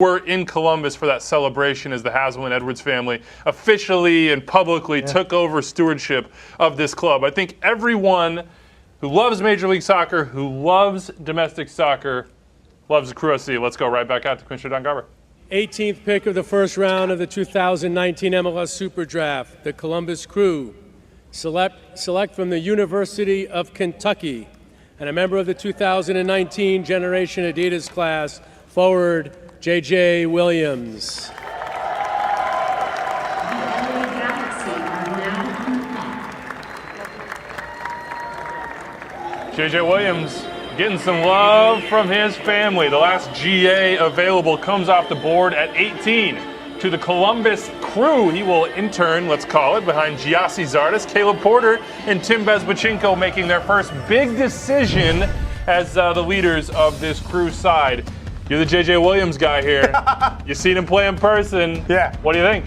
were in Columbus for that celebration as the Haslam-Edwards family officially and publicly took over stewardship of this club. I think everyone who loves Major League Soccer, who loves domestic soccer, loves the Crew SC. Let's go right back out to Commissioner Don Garber. 18th pick of the first round of the 2019 MLS Super Draft, the Columbus Crew. Select from the University of Kentucky, and a member of the 2019 Generation Adidas class, forward J.J. Williams. J.J. Williams getting some love from his family. The last GA available comes off the board at 18 to the Columbus Crew. He will intern, let's call it, behind Gyasi Zardes, Caleb Porter, and Tim Bezbatchenko making their first big decision as the leaders of this Crew side. You're the J.J. Williams guy here. You've seen him play in person. Yeah. What do you think?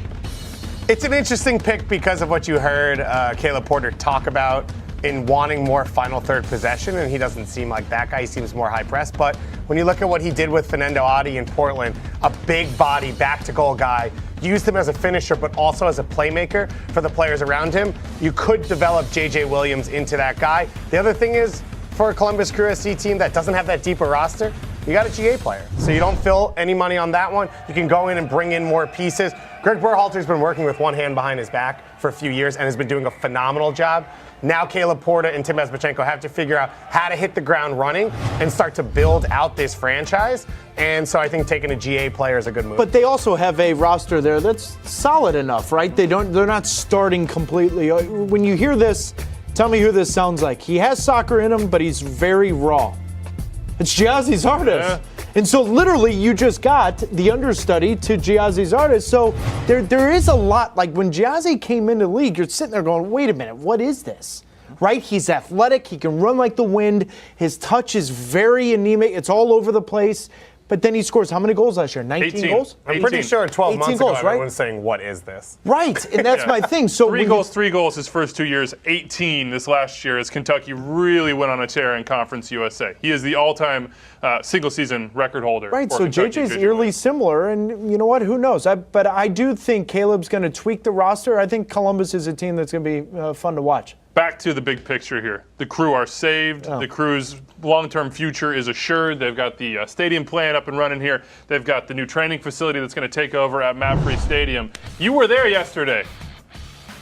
It's an interesting pick because of what you heard Caleb Porter talk about in wanting more final third possession, and he doesn't seem like that guy. He seems more high press. But when you look at what he did with Fernando Adi in Portland, a big body, back-to-goal guy, used him as a finisher but also as a playmaker for the players around him, you could develop J.J. Williams into that guy. The other thing is, for a Columbus Crew SC team that doesn't have that deeper roster, you got a GA player. So you don't fill any money on that one. You can go in and bring in more pieces. Greg Berhalter's been working with one hand behind his back for a few years and has been doing a phenomenal job. Now Caleb Porter and Tim Bezbatchenko have to figure out how to hit the ground running and start to build out this franchise. And so I think taking a GA player is a good move. But they also have a roster there that's solid enough, right? They're not starting completely. When you hear this, tell me who this sounds like. He has soccer in him, but he's very raw. It's Gyasi Zardes. Yeah. And so literally you just got the understudy to Gyasi Zardes. So there is a lot. Like when Gyasi came into the league, you're sitting there going, wait a minute, what is this? Right? He's athletic. He can run like the wind. His touch is very anemic. It's all over the place. But then he scores how many goals last year? 19 goals? I'm pretty sure 12 months ago, goals, right? everyone's saying, what is this? Right, and that's my thing. So three goals his first 2 years, 18 this last year as Kentucky really went on a tear in Conference USA. He is the all-time single-season record holder. Right, for so Kentucky, JJ's eerily similar, and you know what? Who knows? But I do think Caleb's going to tweak the roster. I think Columbus is a team that's going to be fun to watch. Back to the big picture here. The Crew are saved. Oh. The Crew's long-term future is assured. They've got the stadium plan up and running here. They've got the new training facility that's going to take over at MAPFRE Stadium. You were there yesterday.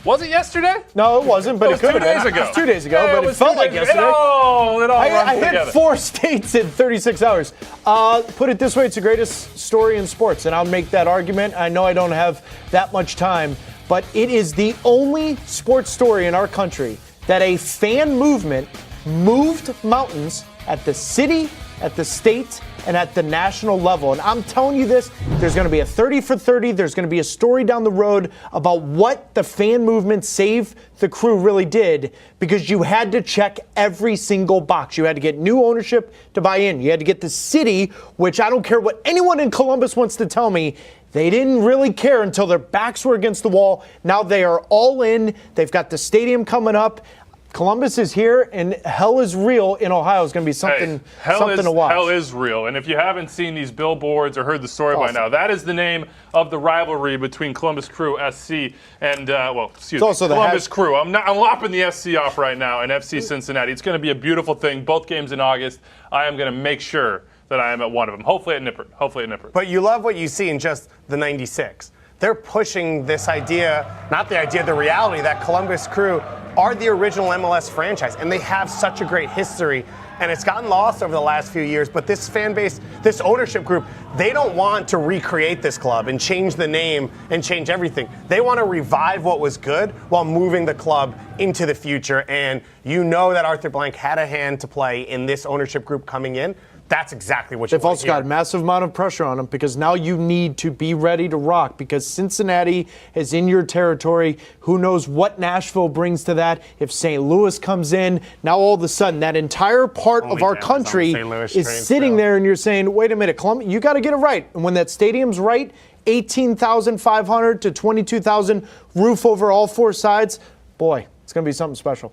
Was it yesterday? No, it wasn't, but it could have been. 2 days ago. It was 2 days ago, Yeah, but it felt like yesterday. It all I runs hit together. 4 states in 36 hours. Put it this way, it's the greatest story in sports, and I'll make that argument. I know I don't have that much time, but it is the only sports story in our country that a fan movement moved mountains at the city, at the state, and at the national level. And I'm telling you this, there's going to be a 30 for 30. There's going to be a story down the road about what the fan movement Save the Crew really did, because you had to check every single box. You had to get new ownership to buy in. You had to get the city, which I don't care what anyone in Columbus wants to tell me, they didn't really care until their backs were against the wall. Now they are all in. They've got the stadium coming up. Columbus is here, and hell is real in Ohio is going to be something to watch. Hell is real. And if you haven't seen these billboards or heard the story by now, that is the name of the rivalry between Columbus Crew SC and, Columbus Crew. I'm lopping the SC off right now and FC Cincinnati. It's going to be a beautiful thing. Both games in August. I am going to make sure that I am at one of them. Hopefully at Nippert. But you love what you see in just the 96. They're pushing this idea, not the idea, the reality that Columbus Crew are the original MLS franchise, and they have such a great history, and it's gotten lost over the last few years. But this fan base, this ownership group, they don't want to recreate this club and change the name and change everything. They want to revive what was good while moving the club into the future. And you know that Arthur Blank had a hand to play in this ownership group coming in. That's exactly what you want to hear. They've also got a massive amount of pressure on them, because now you need to be ready to rock, because Cincinnati is in your territory. Who knows what Nashville brings to that? If St. Louis comes in, now all of a sudden that entire part of our country is sitting there, and you're saying, wait a minute, Columbus, you got to get it right. And when that stadium's right, 18,500 to 22,000 roof over all 4 sides, boy, it's going to be something special.